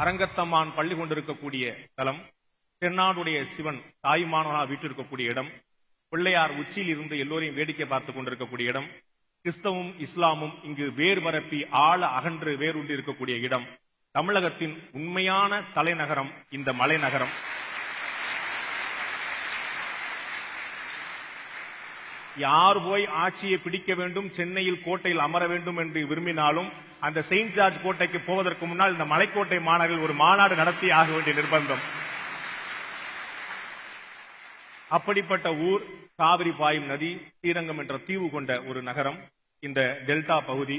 அரங்கத்தம்மான் பள்ளி கொண்டிருக்கக்கூடிய தலம், தென்னாடுடைய சிவன் தாயுமானவனாக வீற்றிருக்கக்கூடிய இடம், பிள்ளையார் உச்சியில் இருந்து எல்லோரையும் வேடிக்கை பார்த்துக் கொண்டிருக்கக்கூடிய இடம், கிறிஸ்தவமும் இஸ்லாமும் இங்கு வேர் பரப்பி ஆழ அகன்று வேரூன்றி இருக்கக்கூடிய இடம், தமிழகத்தின் உண்மையான தலைநகரம் இந்த மலைநகரம். யார் போய் ஆட்சியை பிடிக்க வேண்டும், சென்னையில் கோட்டையில் அமர வேண்டும் என்று விரும்பினாலும் அந்த செயின்ட் ஜார்ஜ் கோட்டைக்கு போவதற்கு முன்னால் இந்த மலைக்கோட்டை மாநகரில் ஒரு மாநாடு நடத்தி ஆக வேண்டிய நிர்பந்தம். அப்படிப்பட்ட ஊர், காவிரி பாயும் நதி, ஸ்ரீரங்கம் என்ற தீவு கொண்ட ஒரு நகரம், இந்த டெல்டா பகுதி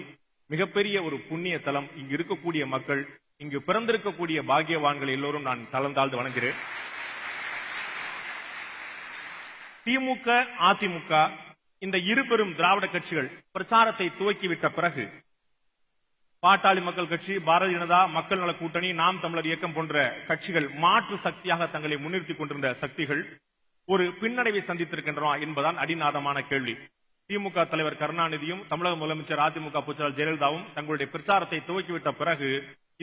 மிகப்பெரிய ஒரு புண்ணிய தலம். இங்கு இருக்கக்கூடிய மக்கள், இங்கு பிறந்திருக்கக்கூடிய பாக்கியவான்கள் எல்லோரும் நான் தளர்ந்தாழ்ந்து வணங்குகிறேன். திமுக, அதிமுக இந்த இரு பெரும் திராவிட கட்சிகள் பிரச்சாரத்தை துவக்கிவிட்ட பிறகு பாட்டாளி மக்கள் கட்சி, பாரதிய ஜனதா, மக்கள் நல கூட்டணி, நாம் தமிழர் இயக்கம் போன்ற கட்சிகள் மாற்று சக்தியாக தங்களை முன்னிறுத்திக் கொண்டிருந்த சக்திகள் ஒரு பின்னடைவை சந்தித்திருக்கின்றன என்பதான் அடிநாதமான கேள்வி. திமுக தலைவர் கருணாநிதியும் தமிழக முதலமைச்சர் அதிமுக பொதுச்செயலாளர் ஜெயலலிதாவும் தங்களுடைய பிரச்சாரத்தை துவக்கிவிட்ட பிறகு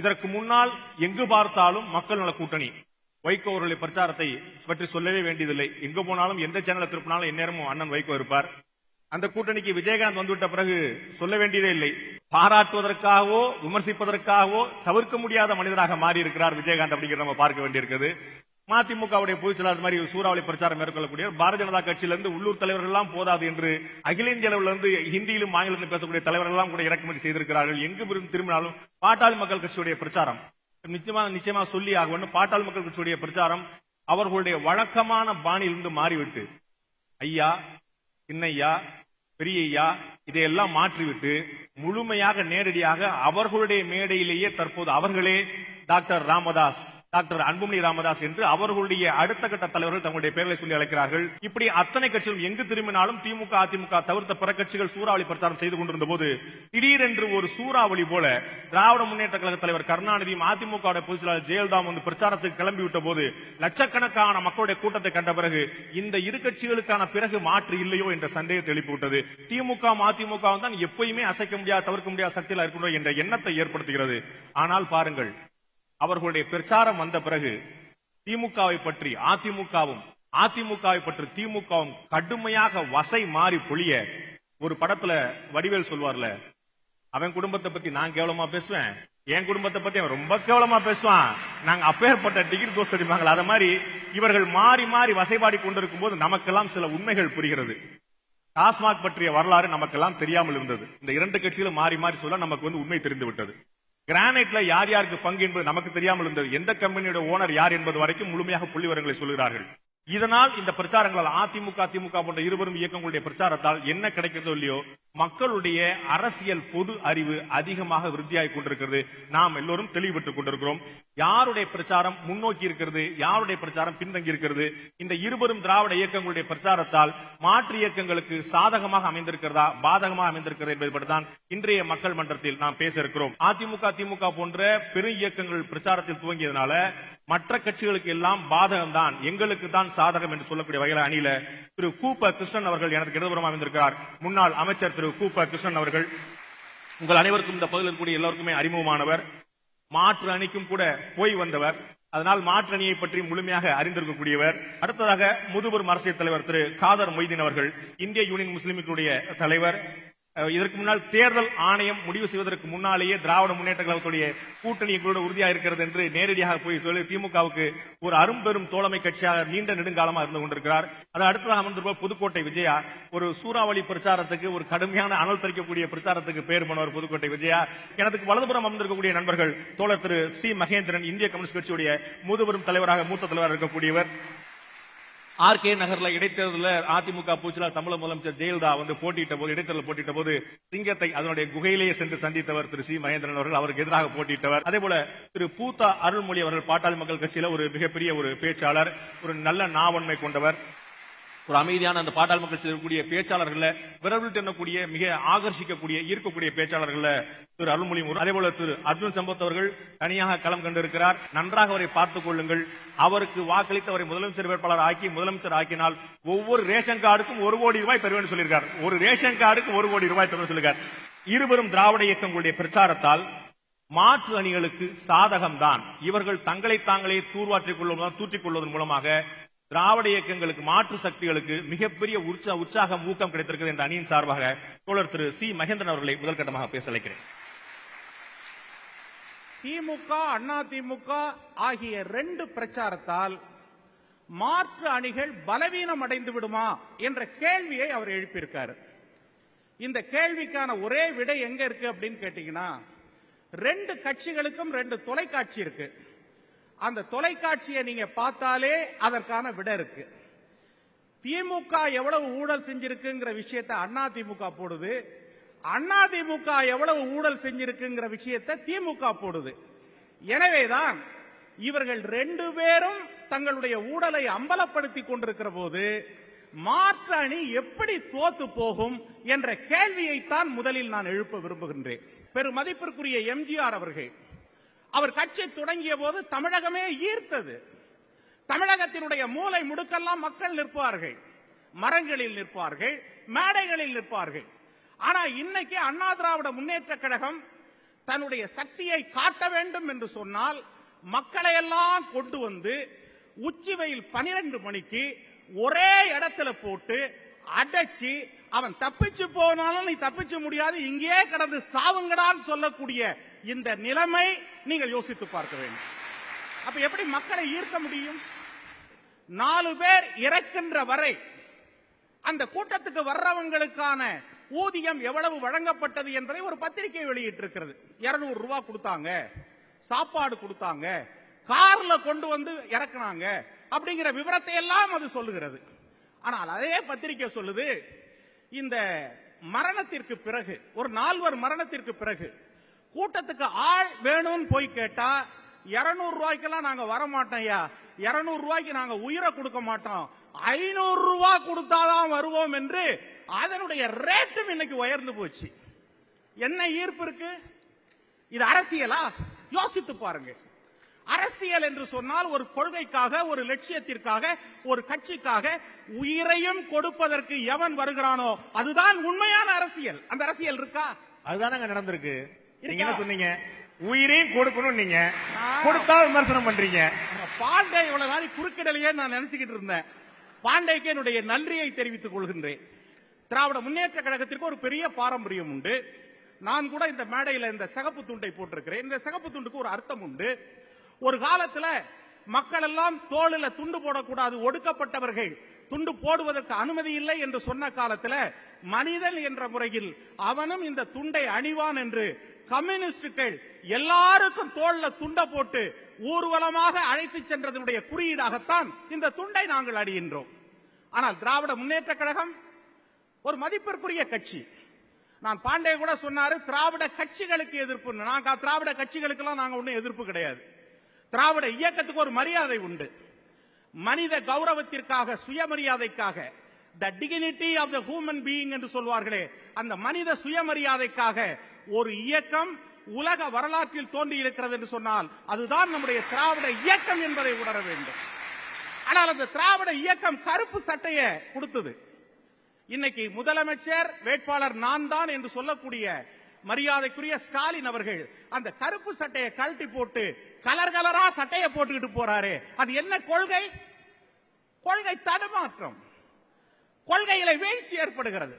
இதற்கு முன்னால் எங்கு பார்த்தாலும் மக்கள் நல கூட்டணி, வைகோ அவர்களுடைய பிரச்சாரத்தை பற்றி சொல்லவே வேண்டியதில்லை. எங்கு போனாலும் எந்த சேனலை திருப்பினாலும் எந்நேரமும் அண்ணன் வைகோ இருப்பார். அந்த கூட்டணிக்கு விஜயகாந்த் வந்துவிட்ட பிறகு சொல்ல வேண்டியதே இல்லை. பாராட்டுவதற்காகவோ விமர்சிப்பதற்காகவோ தவிர்க்க முடியாத மனிதராக மாறி இருக்கிறார் விஜயகாந்த் அப்படிங்கிற நம்ம பார்க்க வேண்டியிருக்கிறது. மதிமுகவுடைய பொதுச் செயலாளர் மாதிரி சூறாவளி பிரச்சாரம் மேற்கொள்ளக்கூடிய பாரதிய ஜனதா கட்சியிலிருந்து உள்ளூர் தலைவர்கள் எல்லாம் போதாது என்று அகில இந்திய அளவிலிருந்து ஹிந்தியிலும் ஆங்கிலத்திலும் பேசக்கூடிய தலைவர்கள் எல்லாம் கூட இறக்குமதி செய்திருக்கிறார்கள். எங்கு திரும்பினாலும் பாட்டாளி மக்கள் கட்சியுடைய பிரச்சாரம் நிச்சயமா சொல்லி ஆக வேண்டும். பாட்டாளி மக்கள் கட்சியுடைய பிரச்சாரம் அவர்களுடைய வழக்கமான பாணியிலிருந்து மாறிவிட்டு ஐயா, சின்னையா, பெரியய்யா இதையெல்லாம் மாற்றிவிட்டு முழுமையாக நேரடியாக அவர்களுடைய மேடையிலேயே தற்போது அவர்களே டாக்டர் ராமதாஸ், டாக்டர் அன்புமணி ராமதாஸ் என்று அவர்களுடைய அடுத்த கட்ட தலைவர்கள் தங்களுடைய பெயர்களை சொல்லி அழைக்கிறார்கள். இப்படி அத்தனை கட்சிகளும் எங்கு திரும்பினாலும் திமுக, அதிமுக தவிர்த்த பிற கட்சிகள் சூறாவளி பிரச்சாரம் செய்து கொண்டிருந்த போது திடீரென்று ஒரு சூறாவளி போல திராவிட முன்னேற்ற கழக தலைவர் கருணாநிதியும் அதிமுக பொதுச் செயலாளர் ஜெயலலிதாவும் வந்து பிரச்சாரத்துக்கு கிளம்பிவிட்ட போது லட்சக்கணக்கான மக்களுடைய கூட்டத்தை கண்ட பிறகு இந்த இரு கட்சிகளுக்கான பிறகு மாற்று இல்லையோ என்ற சந்தேகத்தை எழுப்பிவிட்டது. திமுக அதிமுக தான் எப்பயுமே அசைக்க முடியாத, தவிர்க்க முடியாத சக்தியில் இருக்கின்ற என்ற எண்ணத்தை ஏற்படுத்துகிறது. ஆனால் பாருங்கள், அவர்களுடைய பிரச்சாரம் வந்த பிறகு திமுகவை பற்றி அதிமுகவும், அதிமுகவை பற்றி திமுகவும் கடுமையாக வசை மாறி பொழிய ஒரு படத்துல வடிவேல் சொல்வார்ல, அவன் குடும்பத்தை பத்தி நான் கேவலமா பேசுவேன், என் குடும்பத்தை பத்தி அவன் ரொம்ப கேவலமா பேசுவான், நாங்க அப்பேற்பட்ட டிகிரி தோசை அடிப்பாங்க. அத மாதிரி இவர்கள் மாறி மாறி வசைபாடி கொண்டிருக்கும் போது நமக்கெல்லாம் சில உண்மைகள் புரிகிறது. டாஸ்மாக் பற்றிய வரலாறு நமக்கெல்லாம் தெரியாமல் இருந்தது. இந்த இரண்டு கட்சிகளும் மாறி மாறி சொல்ல நமக்கு வந்து உண்மை தெரிந்து விட்டது. கிரானைட்ல யார் யாருக்கு பங்கு என்பது நமக்கு தெரியாமல் இருந்தது. எந்த கம்பெனியோட ஓனர் யார் என்பது வரைக்கும் முழுமையாக புள்ளிவிவரங்களை சொல்கிறார்கள். இதனால் இந்த பிரச்சாரங்களால் அதிமுக, திமுக போன்ற இருவரும் இயக்கங்களுடைய பிரச்சாரத்தால் என்ன கிடைக்கிறதோ இல்லையோ மக்களுடைய அரசியல் பொது அறிவு அதிகமாக விருத்தியாகிக் கொண்டிருக்கிறது. நாம் எல்லோரும் தெளிவு பெற்றுக் கொண்டிருக்கிறோம். யாருடைய பிரச்சாரம் முன்னோக்கி இருக்கிறது, யாருடைய பிரச்சாரம் பின்தங்கி இருக்கிறது, இந்த இருவரும் திராவிட இயக்கங்களுடைய பிரச்சாரத்தால் மாற்று இயக்கங்களுக்கு சாதகமாக அமைந்திருக்கிறதா, பாதகமாக அமைந்திருக்கிறது என்பது பற்றிதான் இன்றைய மக்கள் மன்றத்தில் நாம் பேச இருக்கிறோம். அதிமுக, திமுக போன்ற பெரும் இயக்கங்கள் பிரச்சாரத்தில் துவங்கியதனால மற்ற கட்சிகளுக்கு எல்லாம் பாதகம் தான், எங்களுக்கு தான் சாதகம் என்று சொல்லக்கூடிய வகையில் அணியில திரு கூப்ப கிருஷ்ணன் அவர்கள் எனக்கு இடதுபுறமாக அமைந்திருக்கிறார். முன்னாள் அமைச்சர் திரு கூப்ப கிருஷ்ணன் அவர்கள் உங்கள் அனைவருக்கும் இந்த பகுதியில் இருக்கக்கூடிய எல்லோருக்குமே அறிமுகமானவர். மாற்று அணிக்கும் கூட போய் வந்தவர். அதனால் மாற்று அணியை பற்றி முழுமையாக அறிந்திருக்கக்கூடியவர். அடுத்ததாக முதுபெரும் அரசியல் தலைவர் திரு காதர் மொய்தீன் அவர்கள், இந்திய யூனியன் முஸ்லிம்களுடைய தலைவர். இதற்கு முன்னால் தேர்தல் ஆணையம் முடிவு செய்வதற்கு முன்னாலேயே திராவிட முன்னேற்ற கழகத்துடைய கூட்டணி எங்களோட உறுதியாக இருக்கிறது என்று நேரடியாக போய் சொல்லி திமுகவுக்கு ஒரு அரும்பெரும் தோழமை கட்சியாக நீண்ட நெடுங்காலமாக இருந்து கொண்டிருக்கிறார். அது அடுத்ததாக அமர்ந்திருப்பவர் புதுக்கோட்டை விஜயா, ஒரு சூறாவளி பிரச்சாரத்துக்கு, ஒரு கடுமையான அனல் தரிக்கக்கூடிய பிரச்சாரத்துக்கு பெயர் போனவர் புதுக்கோட்டை விஜயா. எனக்கு வலதுபுறம் அமர்ந்திருக்கக்கூடிய நண்பர்கள் தோழர் திரு சி மகேந்திரன், இந்திய கம்யூனிஸ்ட் கட்சியுடைய முதுபெரும் தலைவராக மூத்த தலைவராக இருக்கக்கூடியவர். ஆர்கே நகர்ல இடைத்தேர்தலில் அதிமுக பொதுச்செயலாளர் தமிழக முதலமைச்சர் ஜெயலலிதா வந்து இடைத்தேர்தல் போட்டியிட்ட போது சிங்கத்தை அதனுடைய குகையிலேயே சென்று சந்தித்தவர் திரு சி மகேந்திரன் அவர்கள், அவருக்கு எதிராக போட்டியிட்டவர். அதே போல திரு பூத்தா அருள்மொழி அவர்கள் பாட்டாளி மக்கள் கட்சியில ஒரு மிகப்பெரிய ஒரு பேச்சாளர், ஒரு நல்ல நாவன்மை கொண்டவர், ஒரு அமைதியான அந்த பாட்டாளி மக்கள் இருக்கக்கூடிய பேச்சாளர்கள் விரல் தென்னக்கூடிய மிக ஆகர்ஷிக்கக்கூடிய ஈர்க்கக்கூடிய பேச்சாளர்கள் திரு அருள்மொழி, அதே போல திரு அர்ஜுன் சம்பத் அவர்கள் தனியாக களம் கண்டிருக்கிறார். நன்றாக அவரை பார்த்துக் கொள்ளுங்கள். அவருக்கு வாக்களித்து அவரை முதலமைச்சர் வேட்பாளர் ஆக்கி முதலமைச்சர் ஆக்கினால் ஒவ்வொரு ரேஷன் கார்டுக்கும் 1 கோடி ரூபாய் தருவேன் சொல்லியிருக்கார். ஒரு ரேஷன் கார்டுக்கு 1 கோடி ரூபாய் தருவேன் சொல்லியிருக்கார். இருவரும் திராவிட இயக்கங்களுடைய பிரச்சாரத்தால் மாற்று அணிகளுக்கு சாதகம்தான். இவர்கள் தங்களை தாங்களே தூற்றிக் கொள்வதன் மூலமாக திராவிட இயக்கங்களுக்கு, மாற்று சக்திகளுக்கு மிகப்பெரிய உற்சாகம், ஊக்கம் கிடைத்திருக்கிறது என்ற அணியின் சார்பாக தோழர் திரு சி மகேந்திரன் அவர்களை முதல் கட்டமாக பேச அழைக்கிறேன். திமுக, அதிமுக ஆகிய 2 பிரச்சாரத்தால் மாற்று அணிகள் பலவீனம் அடைந்து விடுமா என்ற கேள்வியை அவர் எழுப்பியிருக்காரு. இந்த கேள்விக்கான ஒரே விடை எங்க இருக்கு அப்படின்னு கேட்டீங்கன்னா, 2 கட்சிகளுக்கும் 2 தொலைக்காட்சி இருக்கு. அந்த தொலைக்காட்சியை நீங்க பார்த்தாலே அதற்கான விடை இருக்கு. திமுக எவ்வளவு ஊழல் செஞ்சிருக்குங்கிற விஷயத்தை அதிமுக போடுது, அதிமுக எவ்வளவு ஊழல் செஞ்சிருக்குங்கிற விஷயத்தை திமுக போடுது. எனவேதான் இவர்கள் 2 பேரும் தங்களுடைய ஊழலை அம்பலப்படுத்திக் கொண்டிருக்கிற போது மாற்று அணி எப்படி தோத்து போகும் என்ற கேள்வியைத்தான் முதலில் நான் எழுப்ப விரும்புகின்றேன். பெரும் மதிப்பிற்குரிய எம்ஜிஆர் அவர்கள் அவர் கட்சி தொடங்கிய போது தமிழகமே ஈர்த்தது. தமிழகத்தினுடைய மூலை முடுக்கெல்லாம் மக்கள் நிற்பார்கள், மரங்களில் நிற்பார்கள், மேடைகளில் நிற்பார்கள். ஆனா இன்னைக்கு அண்ணா திராவிட முன்னேற்ற கழகம் தன்னுடைய சக்தியை காட்ட வேண்டும் என்று சொன்னால் மக்களை எல்லாம் கொண்டு வந்து உச்சி வெயில் 12 மணிக்கு ஒரே இடத்துல போட்டு அடைச்சி, அவன் தப்பிச்சு போனாலும் நீ தப்பிச்சு முடியாது, இங்கே கடந்து சாவுங்கடான்னு சொல்லக்கூடிய இந்த நிலைமை நீங்கள் யோசித்து பார்க்க வேண்டும். அப்ப எப்படி மக்களை ஈர்க்க முடியும்? 4 பேர் இறக்கின்ற வரை அந்த கூட்டத்துக்கு வர்றவங்களுக்கான ஊதியம் எவ்வளவு வழங்கப்பட்டது என்பதை ஒரு பத்திரிகை வெளியிட்டிருக்கிறது. 200 ரூபாய் கொடுத்தாங்க, சாப்பாடு கொடுத்தாங்க, கார்ல கொண்டு வந்து இறக்குனாங்க அப்படிங்கிற விவரத்தை எல்லாம் அது சொல்லுகிறது. ஆனால் அதே பத்திரிகை சொல்லுது, இந்த மரணத்திற்கு பிறகு, ஒரு 4 மரணத்திற்கு பிறகு கூட்டத்துக்கு ஆள் வேணும்னு போய் கேட்டா 200 ரூபாய்க்கெல்லாம் நாங்க வரமாட்டோம்யா, 200 ரூபாய்க்கு நாங்க உயிரை கொடுக்க மாட்டோம், 500 ரூபாய் கொடுத்தாதான் வருவோம் என்று அதனுடைய ரேட்டும் இன்னைக்கு உயர்ந்து போச்சு. என்ன ஈர்ப்பு இருக்கு? இது அரசியலா? யோசித்து பாருங்க. அரசியல் என்று சொன்னால் ஒரு கொள்கைக்காக, ஒரு லட்சியத்திற்காக, ஒரு கட்சிக்காக உயிரையும் கொடுப்பதற்கு எவன் வருகிறானோ அதுதான் உண்மையான அரசியல். அந்த அரசியல் இருக்கா? அதுதானங்க நடந்திருக்கு. நீங்க என்ன சொன்னீங்க? உயிரையும் கொடுக்கணும், நீங்க கொடுத்தா விமர்சனம் பண்றீங்க. பாண்டே இவ்வளவு நாள் குறுக்கிடலையே நான் நினைச்சுக்கிட்டு இருந்தேன். பாண்டேக்கு என்னுடைய நன்றியை தெரிவித்துக் கொள்கின்றேன். திராவிட முன்னேற்ற கழகத்திற்கு ஒரு பெரிய பாரம்பரியம் உண்டு. நான் கூட இந்த மேடையில் இந்த சிகப்பு துண்டை போட்டிருக்கிறேன். இந்த சிகப்பு துண்டுக்கு ஒரு அர்த்தம் உண்டு. ஒரு காலத்துல மக்கள் எல்லாம் தோளில் துண்டு போடக்கூடாது, ஒடுக்கப்பட்டவர்கள் துண்டு போடுவதற்கு அனுமதி இல்லை என்று சொன்ன காலத்துல மனிதன் என்ற முறையில் அவனும் இந்த துண்டை அணிவான் என்று கம்யூனிஸ்டுகள் எல்லாருக்கும் தோல்ல துண்டை போட்டு ஊர்வலமாக அழைத்து சென்றதனுடைய குறியீடாகத்தான் இந்த துண்டை நாங்கள் அணிகின்றோம். ஆனால் திராவிட முன்னேற்ற கழகம் ஒரு மதிப்பிற்குரிய கட்சி. நான் பாண்டே கூட சொன்னாரு, திராவிட கட்சிகளுக்கு எதிர்ப்பு. நாங்க திராவிட கட்சிகளுக்கெல்லாம் நாங்க ஒன்னும் எதிர்ப்பு கிடையாது. திராவிட இயக்கத்துக்கு ஒரு மரியாதை உண்டு. மனித கௌரவத்திற்காக, சுயமரியாதைக்காக, the dignity of the human being என்று சொல்வார்களே, அந்த மனித சுயமரியாதைக்காக ஒரு இயக்கம் உலக வரலாற்றில் தோன்றி இருக்கிறது என்று சொன்னால் அதுதான் நம்முடைய திராவிட இயக்கம் என்பதை உணர வேண்டும். ஆனால் அந்த திராவிட இயக்கம் கருப்பு சட்டையை கொடுத்தது. இன்னைக்கு முதலமைச்சர் வேட்பாளர் நான் தான் என்று சொல்லக்கூடிய மரியாதைக்குரிய ஸ்டாலின் அவர்கள் அந்த கருப்பு சட்டையை கழட்டி போட்டு கலர் கலரா சட்டையை போட்டுக்கிட்டு போறாரு. அது என்ன கொள்கை? கொள்கை தடுமாற்றம், கொள்கையில வீழ்ச்சி ஏற்படுகிறது.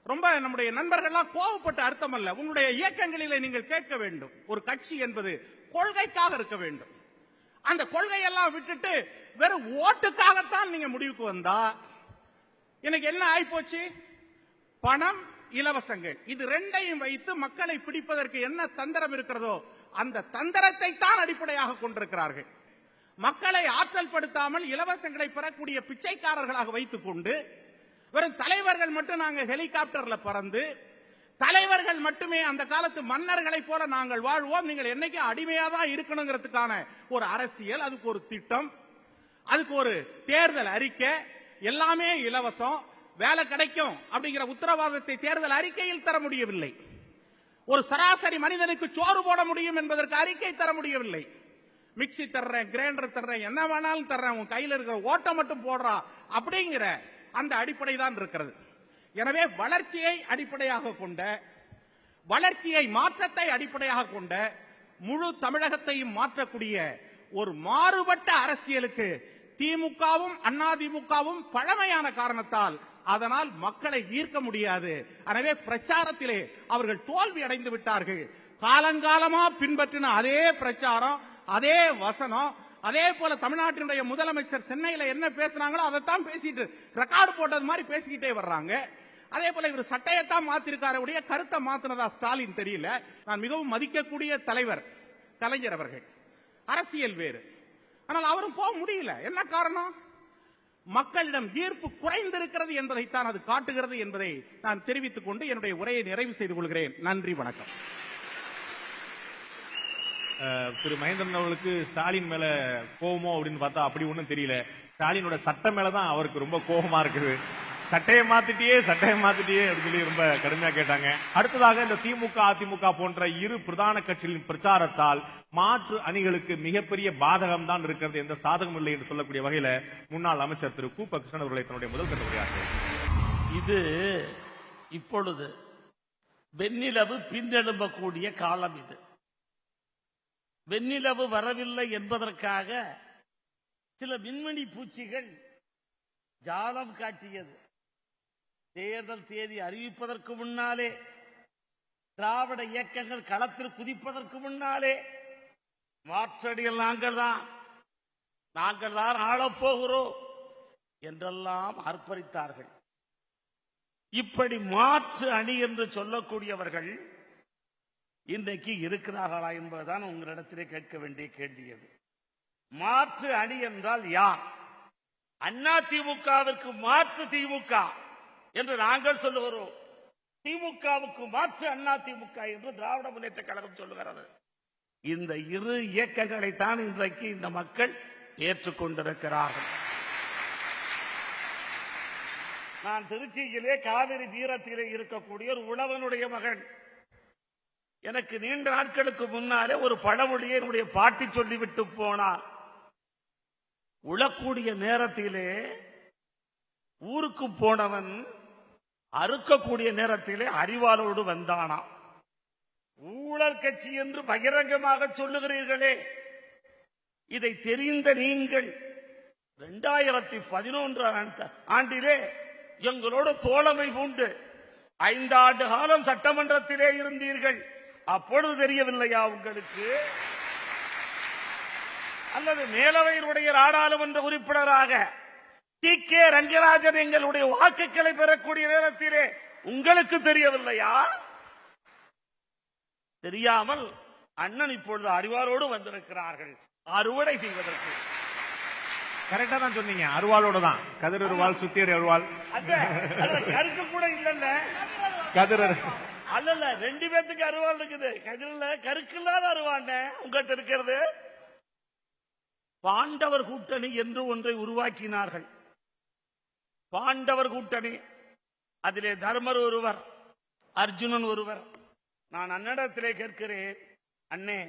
ரொம்ப நம்முடைய நண்பர்கள்லாம் கோபப்பட்ட அர்த்தம் அல்ல. உங்களுடைய இயக்கங்களிலே நீங்கள் கேட்க வேண்டும். ஒரு கட்சி என்பது கொள்கைக்காக இருக்க வேண்டும். அந்த கொள்கையெல்லாம் விட்டுட்டு வெறும் ஓட்டுக்காகத்தான் நீங்க முடிவுக்கு வந்தா எனக்கு என்ன ஆயிப்போச்சு? பணம், இலவசங்கள், இது 2ஐயும் வைத்து மக்களை பிடிப்பதற்கு என்ன தந்திரம் இருக்கிறதோ அந்த தந்திரத்தை தான் அடிப்படையாக கொண்டிருக்கிறார்கள். மக்களை ஆற்றல் படுத்தாமல் இலவசங்களை பெறக்கூடிய பிச்சைக்காரர்களாக வைத்துக் கொண்டு வெறும் தலைவர்கள் மட்டும் நாங்க ஹெலிகாப்டர்ல பறந்து, தலைவர்கள் மட்டுமே அந்த காலத்து மன்னர்களை போல நாங்கள் வாழ்வோம், நீங்கள் என்னைக்கு அடிமையா தான் இருக்கணுங்கிறதுக்கான ஒரு அரசியல், அதுக்கு ஒரு திட்டம், அதுக்கு ஒரு தேர்தல் அறிக்கை, எல்லாமே இலவசம், வேலை கிடைக்கும் அப்படிங்கிற உத்தரவாதத்தை தேர்தல் அறிக்கையில் தர முடியவில்லை. ஒரு சராசரி மனிதனுக்கு சோறு போட முடியும் என்பதற்கு அறிக்கை தர முடியவில்லை. மிக்சி தர்றேன், கிரைண்டர் தர்றேன், என்ன வேணாலும் தர்றேன், உன் கையில் இருக்கிற ஓட்ட மட்டும் போடுறா அப்படிங்கிற அந்த அடிப்படை தான் இருக்கிறது. எனவே வளர்ச்சியை அடிப்படையாக கொண்ட, வளர்ச்சியை மாற்றத்தை அடிப்படையாக கொண்ட முழு தமிழகத்தையும் மாற்றக்கூடிய ஒரு மாறுபட்ட அரசியலுக்கு திமுகவும் அதிமுகவும் பழமையான காரணத்தால் அதனால் மக்களை ஈர்க்க முடியாது. எனவே பிரச்சாரத்திலே அவர்கள் தோல்வி அடைந்து விட்டார்கள். காலங்காலமா பின்பற்றின அதே பிரச்சாரம், அதே வசனம், அதே போல தமிழ்நாட்டினுடைய முதலமைச்சர் சென்னையில என்ன பேசுறாங்களோ அதைத்தான் பேசிட்டு ரெக்கார்டு போட்டது மாதிரி பேசிக்கிட்டே வர்றாங்க. அதே போல இவர் சட்டையத்தான் மாத்திருக்காருடைய கருத்தை மாத்தினதா ஸ்டாலின் தெரியல. நான் மிகவும் மதிக்கக்கூடிய தலைவர் கலைஞர் அவர்கள், அரசியல் வேறு, ஆனால் அவரும் போக முடியல. என்ன காரணம்? மக்களிடம் ஈர்ப்பு குறைந்திருக்கிறது என்பதைத்தான் அது காட்டுகிறது என்பதை நான் தெரிவித்துக் கொண்டு என்னுடைய உரையை நிறைவு செய்து கொள்கிறேன். நன்றி, வணக்கம். திரு மகேந்திரன் அவர்களுக்கு ஸ்டாலின் மேல கோபமோ அப்படின்னு பார்த்தா அப்படி ஒண்ணும் தெரியல. ஸ்டாலினோட சட்டம் மேலதான் அவருக்கு ரொம்ப கோபமா இருக்குது. சட்டையை மாத்திட்டியே அப்படின்னு சொல்லி ரொம்ப கடுமையா கேட்டாங்க. அடுத்ததாக இந்த திமுக அதிமுக போன்ற இரு பிரதான கட்சிகளின் பிரச்சாரத்தால் மாற்று அணிகளுக்கு மிகப்பெரிய பாதகம் தான் இருக்கிறது, எந்த சாதகம் இல்லை என்று சொல்லக்கூடிய வகையில முன்னாள் அமைச்சர் திரு கு. கிருஷ்ணன் அவர்களை தன்னுடைய முதல் கட்ட உரையாற்றினார். இது இப்பொழுது வெண்ணிலவு பின்னெழும்பக்கூடிய காலம். இது வெண்ணிலவு வரவில்லை என்பதற்காக சில மின்மணி பூச்சிகள் ஜாலம் காட்டியது. தேர்தல் தேதி அறிவிப்பதற்கு முன்னாலே, திராவிட இயக்கங்கள் களத்தில் குதிப்பதற்கு முன்னாலே மாற்றடிகள் நாங்கள் தான் ஆளப்போகிறோம் என்றெல்லாம் ஆர்ப்பரித்தார்கள். இப்படி மாற்று அணி என்று சொல்லக்கூடியவர்கள் இன்றைக்கு இருக்கிறார்களா என்பதுதான் உங்களிடத்திலே கேட்க வேண்டிய கேள்வியது. மாற்று அணி என்றால் யார்? அதிமுகவிற்கு மாற்று திமுக என்று நாங்கள் சொல்லுகிறோம். திமுகவுக்கு மாற்று அதிமுக என்று திராவிட முன்னேற்ற கழகம் சொல்லுகிறது. இந்த இரு இயக்கங்களைத்தான் இன்றைக்கு இந்த மக்கள் ஏற்றுக்கொண்டிருக்கிறார்கள். நான் திருச்சியிலே காவிரி தீரத்திலே இருக்கக்கூடிய ஒரு உழவனுடைய மகன். எனக்கு நீண்ட நாட்களுக்கு முன்னாலே ஒரு பழமொழியை என்னுடைய பாட்டி சொல்லிவிட்டு போனார். உழக்கூடிய நேரத்திலே ஊருக்கு போனவன் அறுக்கக்கூடிய நேரத்திலே அறிவாளோடு வந்தானா. ஊழல் கட்சி என்று பகிரங்கமாக சொல்லுகிறீர்களே, இதை தெரிந்த நீங்கள் 2011 ஆண்டிலே எங்களோடு தோழமை பூண்டு 5 ஆண்டு காலம் சட்டமன்றத்திலே இருந்தீர்கள். அப்பொழுது தெரியவில்லையா உங்களுக்கு? அல்லது மேலவையினுடைய நாடாளுமன்ற உறுப்பினராக டி.கே. ரங்கராஜன் எங்களுடைய வாக்குகளை பெறக்கூடிய நேரத்திலே உங்களுக்கு தெரியவில்லையா? தெரியாமல் அண்ணன் இப்பொழுது அறிவாளோடு வந்திருக்கிறார்கள் அறுவடை செய்வதற்கு. கரெக்டா தான் சொன்னீங்க. அருவாளோட தான், கதிர் அருவாள், சுத்தியர் அருவாள், கருக்கு கூட இல்ல. கதிர் அல்ல, 2 பேத்துக்கு அருவாள் இருக்குது. கதிரில் கருக்கு இல்லாத அருவாண்ட உங்கள்கிட்ட இருக்கிறது. பாண்டவர் கூட்டணி என்று ஒன்றை உருவாக்கினார்கள். பாண்டவர் கூட்டணி, அதிலே தர்மர் ஒருவர், அர்ஜுனன் ஒருவர். நான் அன்னிடத்திலே கேட்கிறேன், அண்ணே,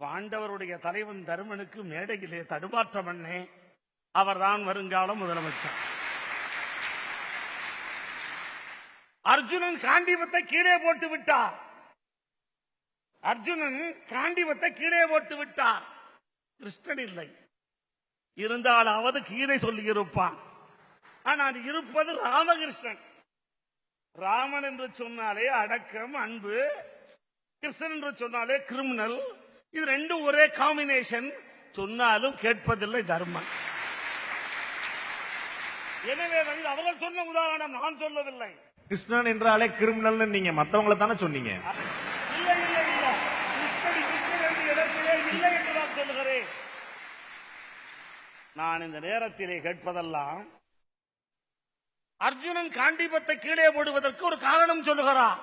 பாண்டவருடைய தலைவன் தர்மனுக்கு மேடையிலே தடுமாற்றம் அண்ணே, அவர்தான் வருங்கால முதலமைச்சர். அர்ஜுனன் காண்டிபத்தை கீழே போட்டு விட்டார். கிருஷ்ணன் இல்லை, இருந்தாலாவது கீதை சொல்லி இருப்பான். ஆனால் இருப்பது ராமகிருஷ்ணன். ராமன் என்று சொன்னாலே அடக்கம், அன்பு. கிருஷ்ணன் என்று சொன்னாலே கிரிமினல். இது 2 ஒரே காம்பினேஷன். சொன்னாலும் கேட்பதில்லை தர்மன். எனவே அவர்கள் சொன்ன உதாரணம் நான் சொல்லவில்லை. கிருஷ்ணன் என்றாலே கிரிமினல் நீங்க மத்தவங்களை தானே சொன்னீங்க. இல்லை, கிருஷ்ணன் என்று இடத்திலே இல்லை என்று நான் சொல்லுகிறேன். நான் இந்த நேரத்திலே கேட்பதெல்லாம், அர்ஜுனன் காண்டிபத்தை கீழே போடுவதற்கு ஒரு காரணம் சொல்லுகிறார்.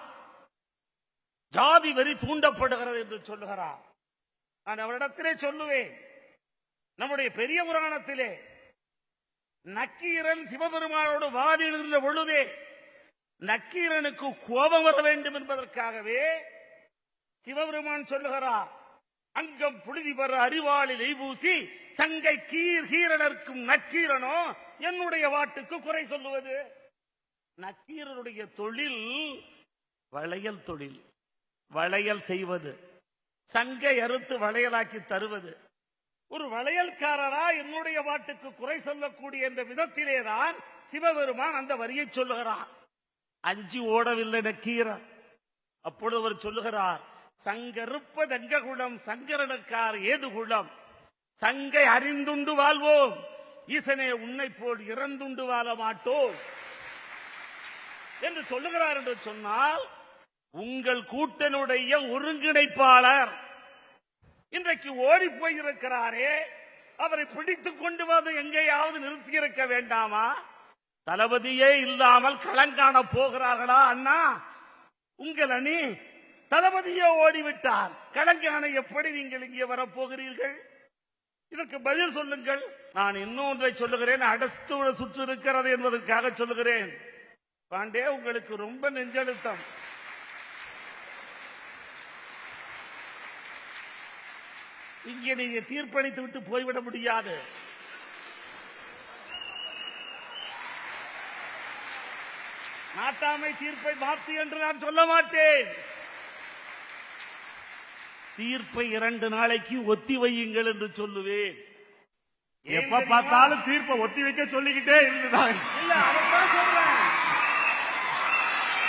ஜாதி வெறி தூண்டப்படுகிறது என்று சொல்லுகிறார். நான் அவரிடத்திலே சொல்லுவேன், நம்முடைய பெரிய புராணத்திலே நக்கீரன் சிவபெருமானோடு வாதிடுகின்ற பொழுதே நக்கீரனுக்கு கோபம் வர வேண்டும் என்பதற்காகவே சிவபெருமான் சொல்லுகிறார், அங்கம் புழுதி பெற அறிவாளில் எய்பூசி சங்கை கீரனர்க்கும் நக்கீரனோ என்னுடைய வாட்டுக்கு குறை சொல்லுவது. நக்கீரனுடைய தொழில் வளையல் தொழில், வளையல் செய்வது. சங்கை அறுத்து வளையலாக்கி தருவது. ஒரு வளையல்காரரா என்னுடைய பாட்டுக்கு குறை சொல்லக்கூடிய இந்த விதத்திலேதான் சிவபெருமான் அந்த வரியை சொல்லுகிறார். அஞ்சி ஓடவில்லை நக்கீரர். அப்பொழுது அவர் சொல்லுகிறார், சங்கருப்ப தங்ககுலம் சங்கரனுக்கார் ஏது குலம், சங்கை அறிந்துண்டு வாழ்வோம், ஈசனே உன்னை போல் இறந்துண்டு வாழ மாட்டோம் என்று சொல்லுகிறார். என்று சொன்னால் உங்கள் கூட்டனுடைய ஒருங்கிணைப்பாளர் இன்றைக்கு ஓடி போயிருக்கிறாரே, அவரை பிடித்துக் கொண்டு வந்து எங்கேயாவது நிறுத்தியிருக்க வேண்டாமா? தளபதியே இல்லாமல் களங்காண போகிறார்களா அண்ணா உங்கள் அணி? தளபதியே ஓடிவிட்டார், களங்காண எப்படி நீங்கள் இங்கே வரப்போகிறீர்கள்? இதற்கு பதில் சொல்லுங்கள். நான் இன்னொன்றை சொல்லுகிறேன், அடுத்த சுற்று இருக்கிறது என்பதற்காக சொல்லுகிறேன். பாண்டே, உங்களுக்கு ரொம்ப நெஞ்செழுத்தம். இங்கே நீங்க தீர்ப்பளித்து விட்டு போய்விட முடியாது. நாட்டாமை தீர்ப்பை மாற்று என்று நான் சொல்ல மாட்டேன். தீர்ப்பை 2 நாளைக்கு ஒத்தி வையுங்கள் என்று சொல்லுவேன். எப்ப பார்த்தாலும் தீர்ப்பை ஒத்தி வைக்க சொல்லிக்கிட்டே இருந்துதான். இல்ல, அதைத்தான் சொல்றேன்.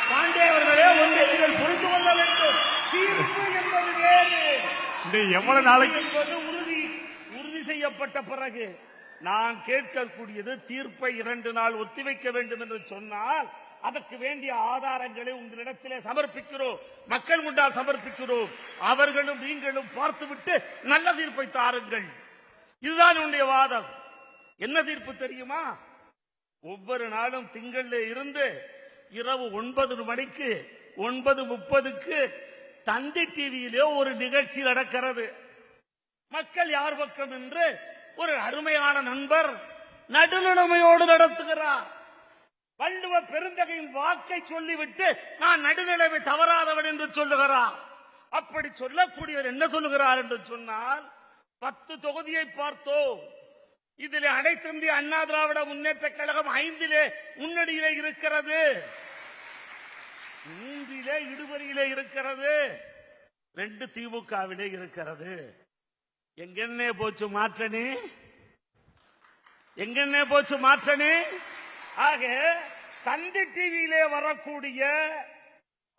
பாண்டே அவர்களே, ஒன்றை நீங்கள் புரிந்து கொள்ள வேண்டும். தீர்ப்பு என்பது வேறு, எவ்வளவு நாளைக்கு என்பது உறுதி செய்யப்பட்ட பிறகு. நான் கேட்கக்கூடியது தீர்ப்பை 2 நாள் ஒத்திவைக்க வேண்டும் என்று சொன்னால் அதற்கு வேண்டிய ஆதாரங்களை உங்களிடத்திலே சமர்ப்பிக்கிறோம், மக்கள் முன்னால் சமர்ப்பிக்கிறோம். அவர்களும் நீங்களும் பார்த்துவிட்டு நல்ல தீர்ப்பை தாருங்கள். இதுதான் உன்னுடைய வாதம். என்ன தீர்ப்பு தெரியுமா? ஒவ்வொரு நாளும் திங்களிலே இருந்து இரவு 9 மணிக்கு 9:30க்கு தந்தி டிவியிலே ஒரு நிகழ்ச்சி நடக்கிறது. மக்கள் யார் பக்கம் என்று ஒரு அருமையான நண்பர் நடுநிலைமையோடு நடத்துகிறார். வள்ளுவ பெருந்தகையின் வாக்கை சொல்லிவிட்டு நான் நடுநிலைமை தவறாதவன் என்று சொல்லுகிறார். அப்படி சொல்லக்கூடியவர் என்ன சொல்லுகிறார் என்று சொன்னால், 10 தொகுதியை பார்த்தோம், இதிலே அனைத்து இந்திய அண்ணா திராவிட முன்னேற்ற கழகம் 5 முன்னணியிலே இருக்கிறது, 3 இடுபறியிலே இருக்கிறது, 2 திமுகவிலே இருக்கிறது. எங்கன்னே போச்சு மாற்றனே, எங்கன்னே போச்சு மாற்றனே. ஆக தந்தி டிவியிலே வரக்கூடிய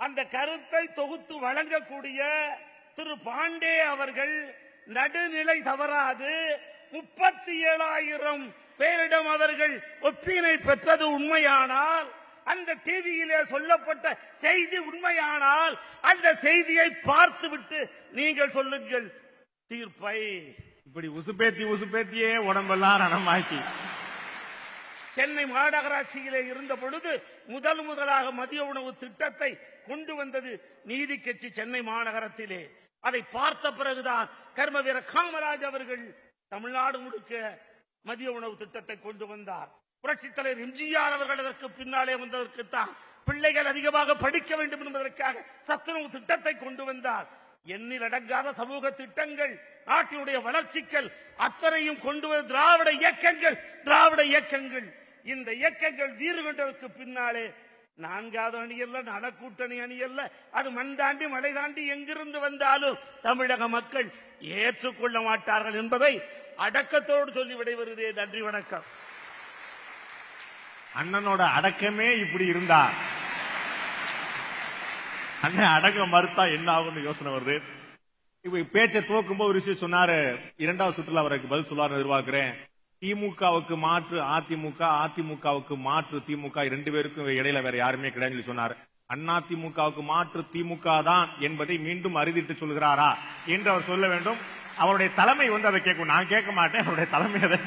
அந்த கருத்தை தொகுத்து வழங்கக்கூடிய திரு பாண்டே அவர்கள் நடுநிலை தவறாது 37,000 பேரிடம் அவர்கள் ஒப்பினை பெற்றது உண்மையானால், அந்த டிவியிலே சொல்லப்பட்ட செய்தி உண்மையானால், அந்த செய்தியை பார்த்துவிட்டு நீங்கள் சொல்லுங்கள் தீர்ப்பை. இப்படி உசுப்பேத்தியே உடம்பெல்லாம் ரணமாக்கி சென்னை மாநகராட்சியிலே இருந்த பொழுது முதலாக மதிய உணவு திட்டத்தை கொண்டு வந்தது நீதி கட்சி சென்னை மாநகரத்திலே. அதை பார்த்த பிறகுதான் கர்ம வீர காமராஜ் அவர்கள் தமிழ்நாடு முழுக்க மதிய உணவு திட்டத்தை கொண்டு வந்தார். புரட்சித் தலைவர் எம்ஜிஆர் அவர்கள் அதற்கு பின்னாலே வந்ததற்குத்தான் பிள்ளைகள் அதிகமாக படிக்க வேண்டும் என்பதற்காக சத்துணவு திட்டத்தை கொண்டு வந்தார். எண்ணில் அடங்காத சமூக திட்டங்கள், நாட்டினுடைய வளர்ச்சிகள் அத்தனையும் கொண்டு வந்த திராவிட இயக்கங்கள். இந்த இயக்கங்கள் வீறு கொண்டதற்கு பின்னாலே 4வது அணி அல்ல, நலக்கூட்டணி அணி அல்ல, அது மண் தாண்டி மலை தாண்டி எங்கிருந்து வந்தாலும் தமிழக மக்கள் ஏற்றுக்கொள்ள மாட்டார்கள் என்பதை அடக்கத்தோடு சொல்லி விடைபெறுகிறேன். நன்றி, வணக்கம். அண்ணனோட அடக்கமே இப்படி இருந்தா அண்ணன் அடக்க மறுத்தா என்ன ஆகும்னு யோசனை வருது. இப்ப பேச்சை துவக்கும்போது ஒரு விஷயம் சொன்னாரு, 2வது சுற்றுலா அவருக்கு பதில் சொல்லாரு எதிர்பார்க்கிறேன். திமுகவுக்கு மாற்று அதிமுக, அதிமுகவுக்கு மாற்று திமுக, 2 பேருக்கும் இடையில வேற யாருமே கிடையாது சொன்னார். அண்ணா திமுகவுக்கு மாற்று திமுக தான் என்பதை மீண்டும் அறுதிட்டு சொல்கிறாரா என்று அவர் சொல்ல வேண்டும். அவருடைய தலைமை அதை கேட்கும், நான் கேட்க மாட்டேன். அவருடைய தலைமை அதை